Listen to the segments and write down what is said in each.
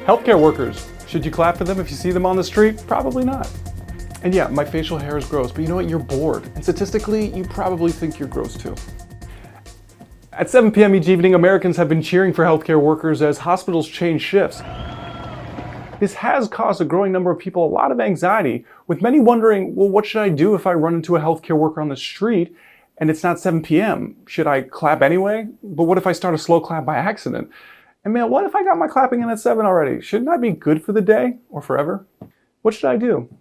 Healthcare workers, should you clap for them if you see them on the street? Probably not. And yeah, my facial hair is gross, but you know what? You're bored. And statistically, you probably think you're gross too. At 7 p.m. each evening, Americans have been cheering for healthcare workers as hospitals change shifts. This has caused a growing number of people a lot of anxiety, with many wondering, well, what should I do if I run into a healthcare worker on the street and it's not 7 p.m.? Should I clap anyway? But what if I start a slow clap by accident? And man, what if I got my clapping in at 7 already? Shouldn't I be good for the day or forever? What should I do?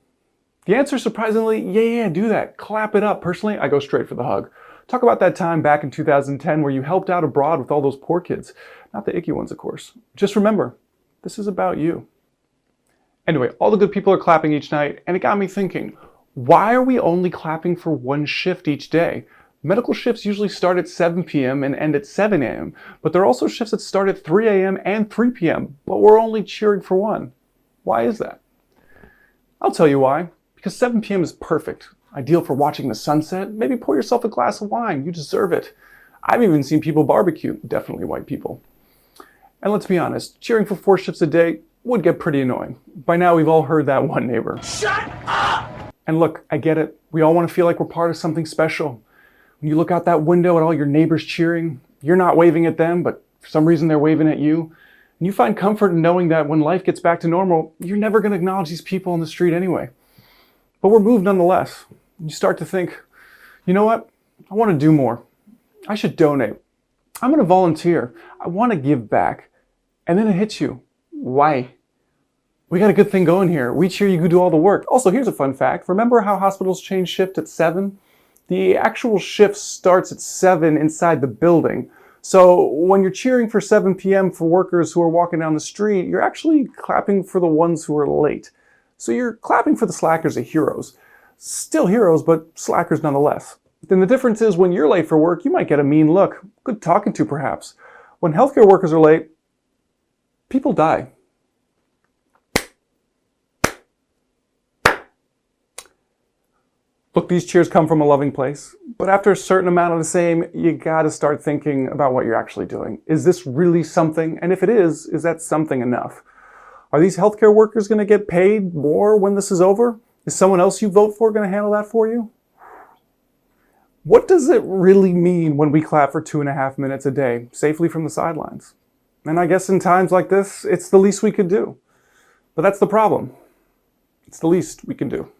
The answer, surprisingly, yeah, do that. Clap it up. Personally, I go straight for the hug. Talk about that time back in 2010 where you helped out abroad with all those poor kids. Not the icky ones, of course. Just remember, this is about you. Anyway, all the good people are clapping each night, and it got me thinking, why are we only clapping for one shift each day? Medical shifts usually start at 7 p.m. and end at 7 a.m., but there are also shifts that start at 3 a.m. and 3 p.m., but we're only cheering for one. Why is that? I'll tell you why. Because 7 p.m. is perfect. Ideal for watching the sunset. Maybe pour yourself a glass of wine. You deserve it. I've even seen people barbecue. Definitely white people. And let's be honest, cheering for 4 shifts a day would get pretty annoying. By now, we've all heard that one neighbor. Shut up! And look, I get it. We all want to feel like we're part of something special. When you look out that window at all your neighbors cheering, you're not waving at them, but for some reason they're waving at you. And you find comfort in knowing that when life gets back to normal, you're never going to acknowledge these people on the street anyway. But we're moved nonetheless. You start to think, you know what? I want to do more. I should donate. I'm going to volunteer. I want to give back. And then it hits you. Why? We got a good thing going here. We cheer you do all the work. Also, here's a fun fact. Remember how hospitals change shift at 7? The actual shift starts at 7 inside the building. So when you're cheering for 7 p.m. for workers who are walking down the street, you're actually clapping for the ones who are late. So you're clapping for the slackers as heroes. Still heroes, but slackers nonetheless. Then the difference is when you're late for work, you might get a mean look. Good talking to, perhaps. When healthcare workers are late, people die. Look, these cheers come from a loving place, but after a certain amount of the same, you gotta start thinking about what you're actually doing. Is this really something? And if it is that something enough? Are these healthcare workers gonna get paid more when this is over? Is someone else you vote for gonna handle that for you? What does it really mean when we clap for 2.5 minutes a day, safely from the sidelines? And I guess in times like this, it's the least we could do. But that's the problem. It's the least we can do.